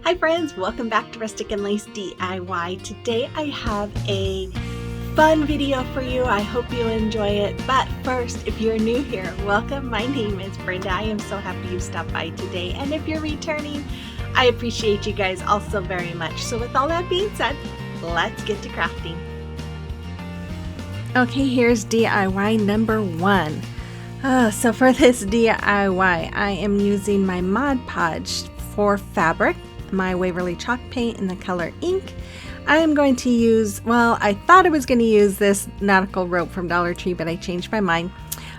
Hi friends, welcome back to Rustic and Lace DIY. Today I have a fun video for you. I hope you enjoy it. But first, if you're new here, welcome. My name is Brenda. I am so happy you stopped by today. And if you're returning, I appreciate you guys also very much. So with all that being said, let's get to crafting. Okay, here's DIY number one. So for this DIY, I am using my Mod Podge for fabric, my Waverly chalk paint in the color ink. I am going to use, well, I thought I was going to use this nautical rope from Dollar Tree, but I changed my mind.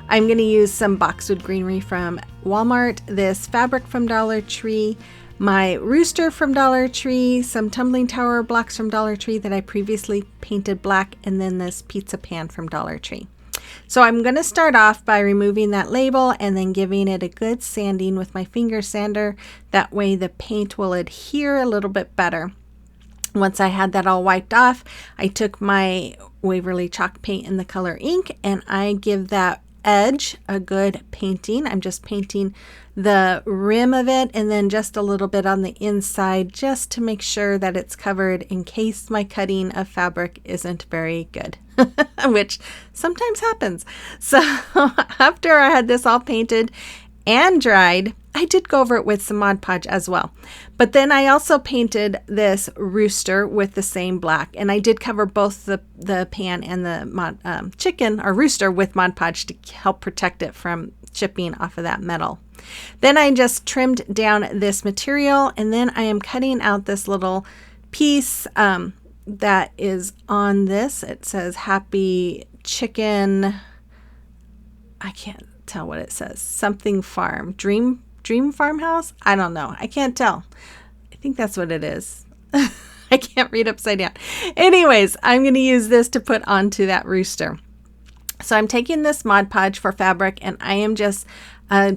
I'm going to use some Boxwood Greenery from Walmart, this fabric from Dollar Tree, my Rooster from Dollar Tree, some tumbling tower blocks from Dollar Tree that I previously painted black, and then this pizza pan from Dollar Tree. So I'm going to start off by removing that label and then giving it a good sanding with my finger sander. That way the paint will adhere a little bit better. Once I had that all wiped off, I took my Waverly chalk paint in the color ink and I give that edge a good painting. I'm just painting the rim of it and then just a little bit on the inside just to make sure that it's covered in case my cutting of fabric isn't very good, which sometimes happens. So after I had this all painted and dried, I did go over it with some Mod Podge as well. But then I also painted this Rooster with the same black, and I did cover both the pan and the chicken or Rooster with Mod Podge to help protect it from chipping off of that metal. Then I just trimmed down this material, and then I am cutting out this little piece that is on this. It says Happy Chicken. I can't tell what it says. Something farm. Dream Farmhouse? I don't know. I can't tell. I think that's what it is. I can't read upside down. Anyways, I'm going to use this to put onto that Rooster. So I'm taking this Mod Podge for fabric and I am just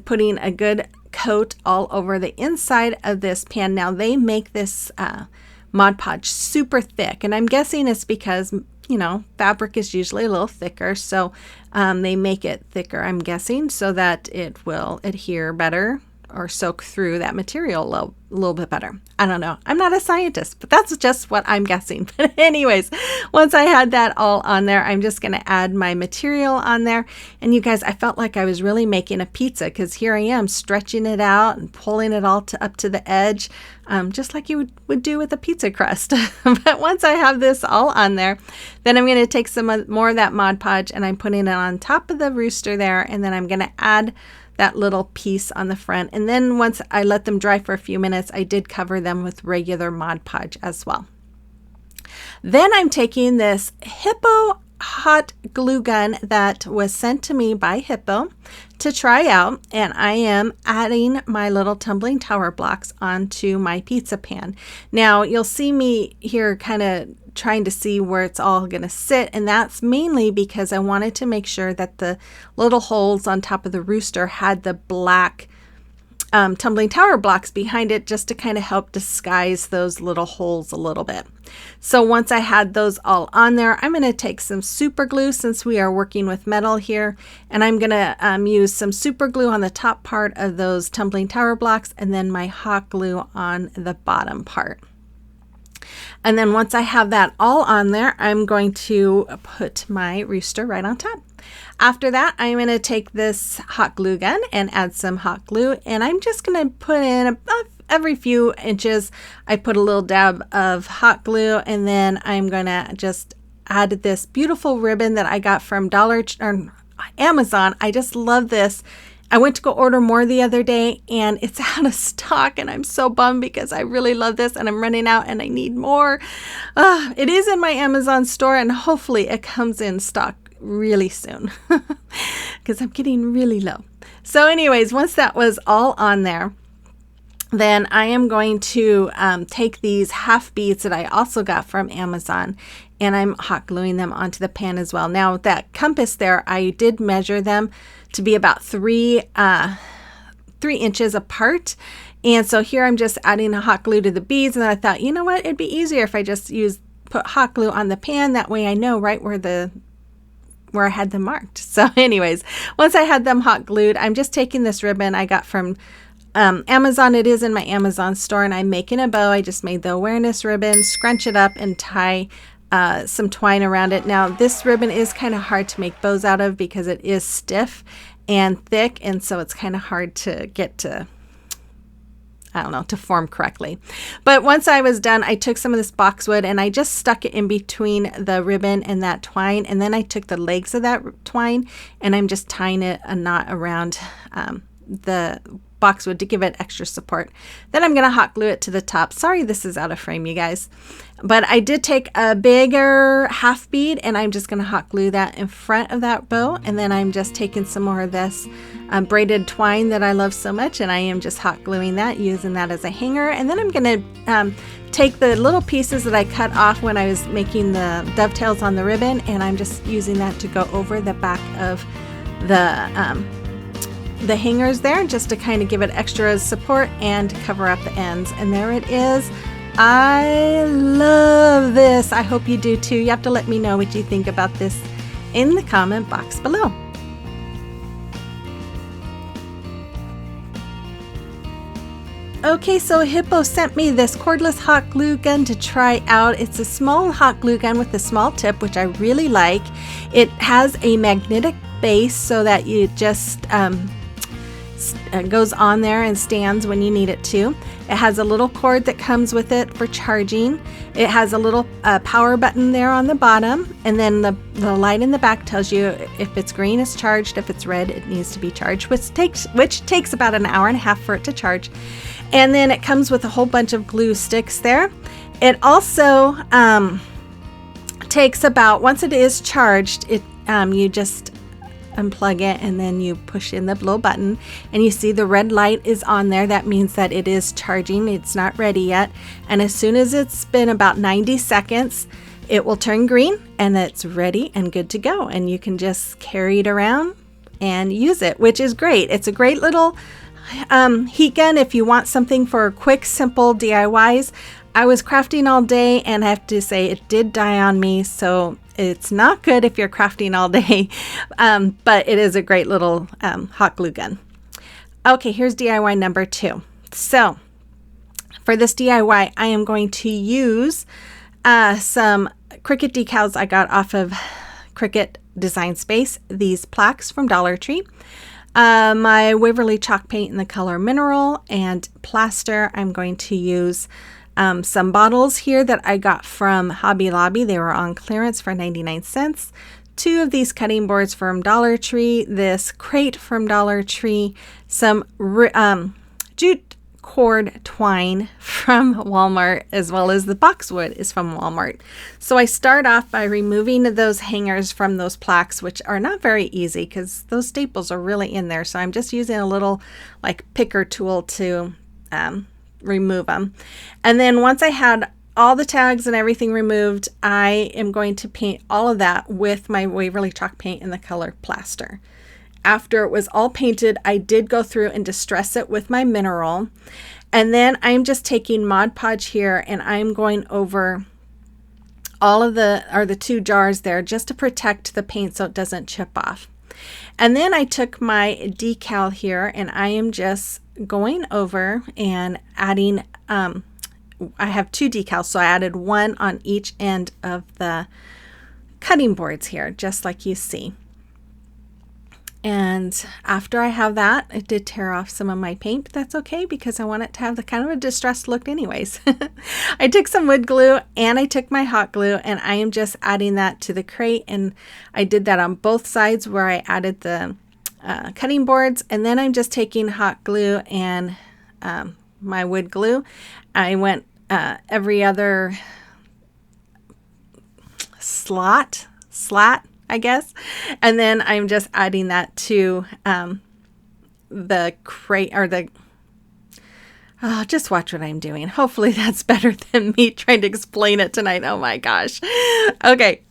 putting a good coat all over the inside of this pan. Now they make this Mod Podge super thick, and I'm guessing it's because, you know, fabric is usually a little thicker, so they make it thicker, I'm guessing, so that it will adhere better or soak through that material a little bit better. I don't know. I'm not a scientist, but that's just what I'm guessing. But anyways, once I had that all on there, I'm just going to add my material on there. And you guys, I felt like I was really making a pizza because here I am stretching it out and pulling it all up to the edge, just like you would do with a pizza crust. But once I have this all on there, then I'm going to take some more of that Mod Podge and I'm putting it on top of the Rooster there. And then I'm going to add that little piece on the front. And then once I let them dry for a few minutes, I did cover them with regular Mod Podge as well. Then I'm taking this Hippo hot glue gun that was sent to me by Hippo to try out, and I am adding my little tumbling tower blocks onto my pizza pan. Now you'll see me here kind of trying to see where it's all going to sit, and that's mainly because I wanted to make sure that the little holes on top of the Rooster had the black tumbling tower blocks behind it, just to kind of help disguise those little holes a little bit. So once I had those all on there, I'm going to take some super glue since we are working with metal here, and I'm going to use some super glue on the top part of those tumbling tower blocks and then my hot glue on the bottom part. And then once I have that all on there, I'm going to put my Rooster right on top. After that, I'm going to take this hot glue gun and add some hot glue, and I'm just going to put in every few inches, I put a little dab of hot glue, and then I'm going to just add this beautiful ribbon that I got from Amazon. I just love this. I went to go order more the other day and it's out of stock, and I'm so bummed because I really love this and I'm running out and I need more. It is in my Amazon store and hopefully it comes in stock really soon because I'm getting really low. So anyways, once that was all on there, then I am going to take these half beads that I also got from Amazon, and I'm hot gluing them onto the pan as well. Now that compass there, I did measure them to be about 3 inches apart. And so here I'm just adding a hot glue to the beads, and then I thought, you know what, it'd be easier if I just put hot glue on the pan. That way I know right where I had them marked. So anyways, once I had them hot glued, I'm just taking this ribbon I got from Amazon. It is in my Amazon store, and I'm making a bow. I just made the awareness ribbon, scrunch it up, and tie some twine around it. Now, this ribbon is kind of hard to make bows out of because it is stiff and thick, and so it's kind of hard to get to, I don't know, to form correctly. But once I was done, I took some of this boxwood and I just stuck it in between the ribbon and that twine. And then I took the legs of that twine and I'm just tying it a knot around the boxwood to give it extra support. Then I'm going to hot glue it to the top. Sorry, this is out of frame, you guys. But I did take a bigger half bead and I'm just going to hot glue that in front of that bow. And then I'm just taking some more of this braided twine that I love so much, and I am just hot gluing that, using that as a hanger. And then I'm going to take the little pieces that I cut off when I was making the dovetails on the ribbon, and I'm just using that to go over the back of the hangers there, just to kind of give it extra support and cover up the ends. And there it is. I love this. I hope you do too. You have to let me know what you think about this in the comment box below. Okay, so Hippo sent me this cordless hot glue gun to try out. It's a small hot glue gun with a small tip, which I really like. It has a magnetic base so that you just goes on there and stands when you need it to. It has a little cord that comes with it for charging. It has a little power button there on the bottom, and then the light in the back tells you if it's green, it's charged. If it's red, it needs to be charged, which takes about an hour and a half for it to charge. And then it comes with a whole bunch of glue sticks there. It also takes about, once it is charged, you just unplug it and then you push in the little button and you see the red light is on there. That means that it is charging. It's not ready yet. And as soon as it's been about 90 seconds, it will turn green and it's ready and good to go. And you can just carry it around and use it, which is great. It's a great little heat gun if you want something for quick, simple DIYs. I was crafting all day and I have to say it did die on me, so it's not good if you're crafting all day, but it is a great little hot glue gun. Okay, here's DIY number 2. So for this DIY, I am going to use some Cricut decals I got off of Cricut Design Space, these plaques from Dollar Tree. My Waverly chalk paint in the color Mineral, and Plaster. I'm going to use some bottles here that I got from Hobby Lobby. They were on clearance for 99 cents. 2 of these cutting boards from Dollar Tree, this crate from Dollar Tree, some jute cord twine from Walmart, as well as the boxwood is from Walmart. So I start off by removing those hangers from those plaques, which are not very easy because those staples are really in there. So I'm just using a little like picker tool to remove them. And then once I had all the tags and everything removed, I am going to paint all of that with my Waverly chalk paint in the color Plaster. After it was all painted, I did go through and distress it with my Mineral. And then I'm just taking Mod Podge here and I'm going over all of the 2 jars there just to protect the paint so it doesn't chip off. And then I took my decal here and I am just going over and adding, I have 2 decals, so I added 1 on each end of the cutting boards here, just like you see. And after I have that, it did tear off some of my paint, but that's okay because I want it to have the kind of a distressed look anyways. I took some wood glue and I took my hot glue and I am just adding that to the crate, and I did that on both sides where I added the cutting boards, and then I'm just taking hot glue and my wood glue. I went every other slat, I guess. And then I'm just adding that to the crate, or the, just watch what I'm doing. Hopefully that's better than me trying to explain it tonight. Oh my gosh. Okay.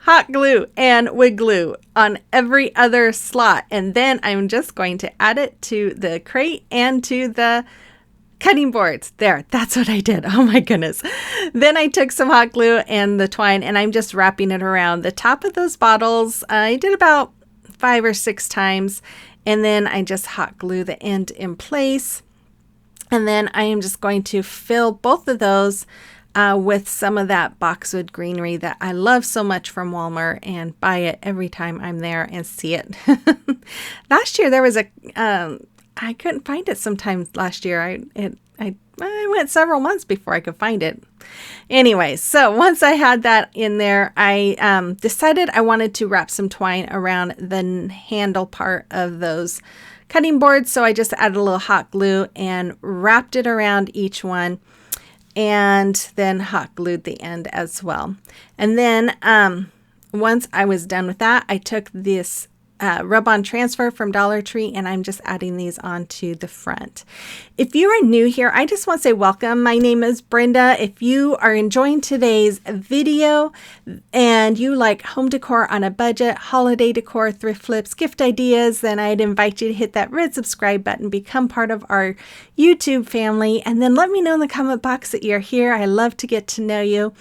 Hot glue and wood glue on every other slot. And then I'm just going to add it to the crate and to the cutting boards. There, that's what I did. Oh my goodness. Then I took some hot glue and the twine and I'm just wrapping it around the top of those bottles. I did about 5 or 6 times, and then I just hot glue the end in place. And then I am just going to fill both of those with some of that Boxwood greenery that I love so much from Walmart and buy it every time I'm there and see it. Last year there was I couldn't find it sometimes last year. I went several months before I could find it. Anyway, so once I had that in there, I decided I wanted to wrap some twine around the handle part of those cutting boards. So I just added a little hot glue and wrapped it around each one, and then hot glued the end as well. And then once I was done with that, I took this rub-on transfer from Dollar Tree, and I'm just adding these onto the front. If you are new here, I just want to say welcome. My name is Brenda. If you are enjoying today's video and you like home decor on a budget, holiday decor, thrift flips, gift ideas, then I'd invite you to hit that red subscribe button, become part of our YouTube family, and then let me know in the comment box that you're here. I love to get to know you.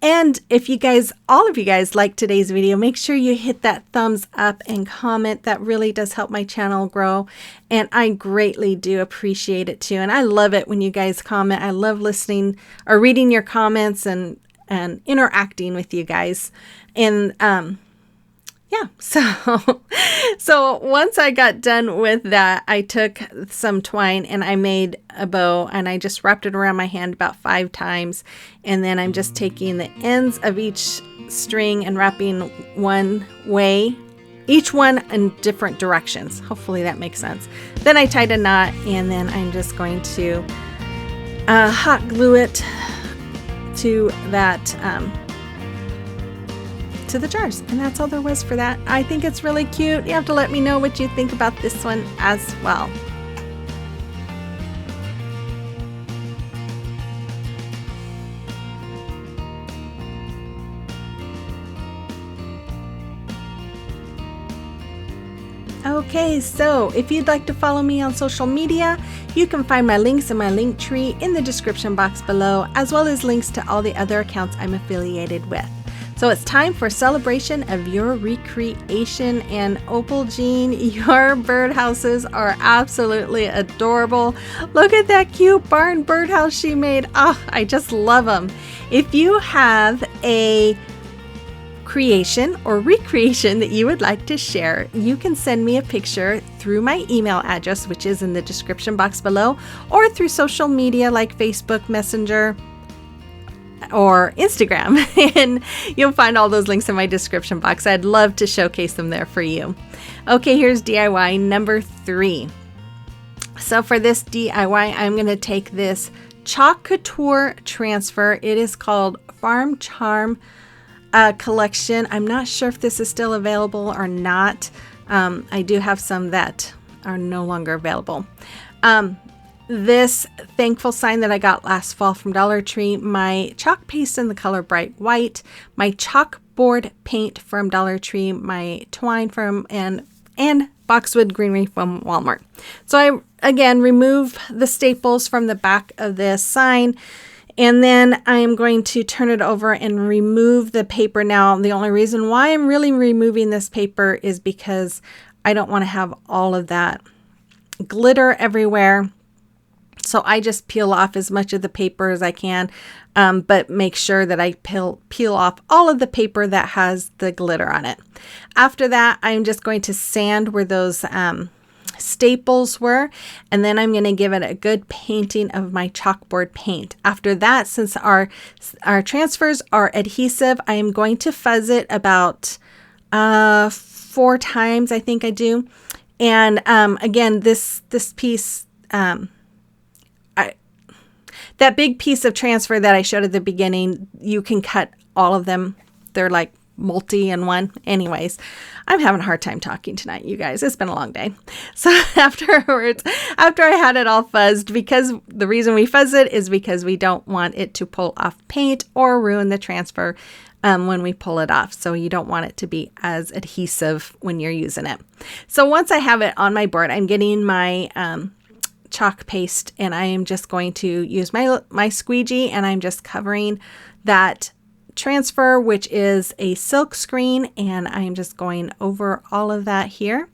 And if you guys, all of you guys like today's video, make sure you hit that thumbs up and comment. That really does help my channel grow. And I greatly do appreciate it too. And I love it when you guys comment. I love listening or reading your comments and interacting with you guys. And yeah, so once I got done with that, I took some twine and I made a bow, and I just wrapped it around my hand about 5 times. And then I'm just taking the ends of each string and wrapping one way, each one in different directions. Hopefully that makes sense. Then I tied a knot, and then I'm just going to hot glue it to that to the jars, and that's all there was for that. I think it's really cute. You have to let me know what you think about this one as well. Okay, so if you'd like to follow me on social media, you can find my links in my link tree in the description box below, as well as links to all the other accounts I'm affiliated with. So it's time for celebration of your recreation, and Opal Jean, your birdhouses are absolutely adorable. Look at that cute barn birdhouse she made. Oh, I just love them. If you have a creation or recreation that you would like to share, you can send me a picture through my email address, which is in the description box below, or through social media like Facebook Messenger or Instagram, and you'll find all those links in my description box. I'd love to showcase them there for you. Okay, here's DIY number 3. So for this DIY, I'm going to take this COUTURE transfer. It is called Farm Charm collection. I'm not sure if this is still available or not. I do have some that are no longer available. This thankful sign that I got last fall from Dollar Tree, my chalk paste in the color Bright White, my chalkboard paint from Dollar Tree, my twine from and Boxwood greenery from Walmart. So I again remove the staples from the back of this sign, and then I am going to turn it over and remove the paper. Now, the only reason why I'm really removing this paper is because I don't want to have all of that glitter everywhere. So I just peel off as much of the paper as I can, but make sure that I peel off all of the paper that has the glitter on it. After that, I'm just going to sand where those staples were, and then I'm going to give it a good painting of my chalkboard paint. After that, since our transfers are adhesive, I am going to fuzz it about 4 times, I think I do. And again, this piece, that big piece of transfer that I showed at the beginning, you can cut all of them. They're like multi in one. Anyways, I'm having a hard time talking tonight, you guys. It's been a long day. So afterwards, after I had it all fuzzed, because the reason we fuzz it is because we don't want it to pull off paint or ruin the transfer when we pull it off. So you don't want it to be as adhesive when you're using it. So once I have it on my board, I'm getting my chalk paste, and I am just going to use my squeegee, and I'm just covering that transfer, which is a silk screen, and I'm just going over all of that here.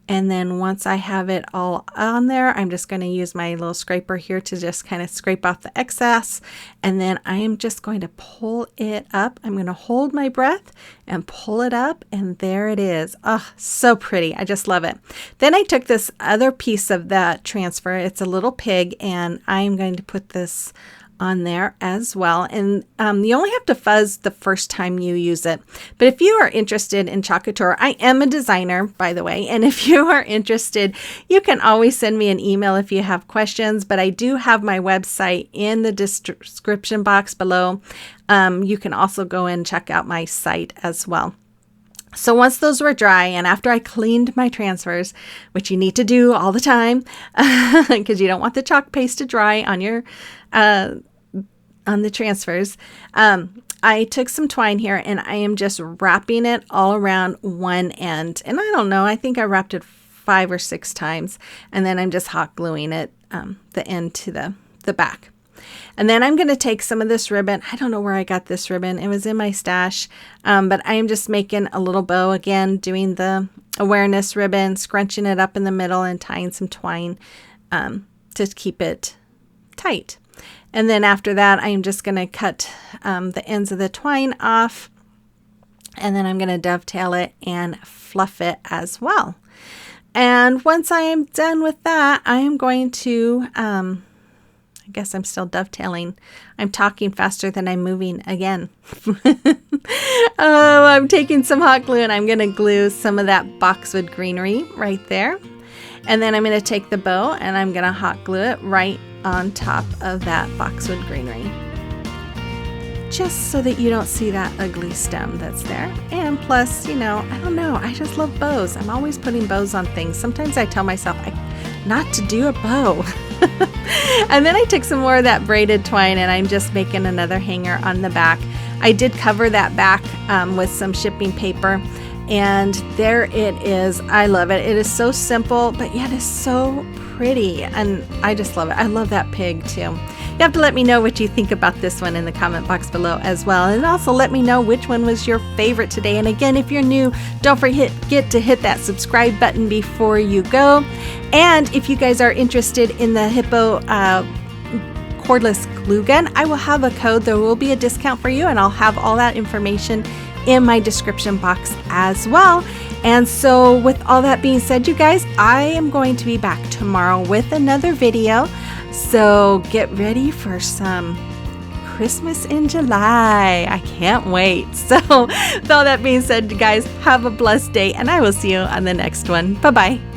And then once I have it all on there, I'm just going to use my little scraper here to just kind of scrape off the excess. And then I am just going to pull it up. I'm going to hold my breath and pull it up, and there it is. Oh, so pretty. I just love it. Then I took this other piece of that transfer. It's a little pig, and I'm going to put this on there as well. And you only have to fuzz the first time you use it. But if you are interested in COUTURE, I am a designer, by the way. And if you are interested, you can always send me an email if you have questions. But I do have my website in the description box below. You can also go and check out my site as well. So once those were dry, and after I cleaned my transfers, which you need to do all the time because you don't want the chalk paste to dry on your on the transfers, I took some twine here and I am just wrapping it all around one end. And I don't know, I think I wrapped it 5 or 6 times, and then I'm just hot gluing it the end to the back. And then I'm going to take some of this ribbon. I don't know where I got this ribbon. It was in my stash. But I am just making a little bow again, doing the awareness ribbon, scrunching it up in the middle and tying some twine to keep it tight. And then after that, I'm just going to cut the ends of the twine off. And then I'm going to dovetail it and fluff it as well. And once I am done with that, I am going to... I guess I'm still dovetailing. I'm talking faster than I'm moving again. Oh, I'm taking some hot glue and I'm going to glue some of that Boxwood greenery right there. And then I'm going to take the bow and I'm going to hot glue it right on top of that Boxwood greenery. Just so that you don't see that ugly stem that's there. And plus, you know, I don't know, I just love bows. I'm always putting bows on things. Sometimes I tell myself not to do a bow. And then I took some more of that braided twine and I'm just making another hanger on the back. I did cover that back with some shipping paper, and there it is. I love it. It is so simple, but yet it's so pretty, and I just love it. I love that pig too. You have to let me know what you think about this one in the comment box below as well. And also let me know which one was your favorite today. And again, if you're new, don't forget to hit that subscribe button before you go. And if you guys are interested in the Hippo cordless glue gun, I will have a code. There will be a discount for you, and I'll have all that information in my description box as well. And so with all that being said, you guys, I am going to be back tomorrow with another video. So get ready for some Christmas in July. I can't wait. So with all that being said, you guys, have a blessed day, and I will see you on the next one. Bye-bye.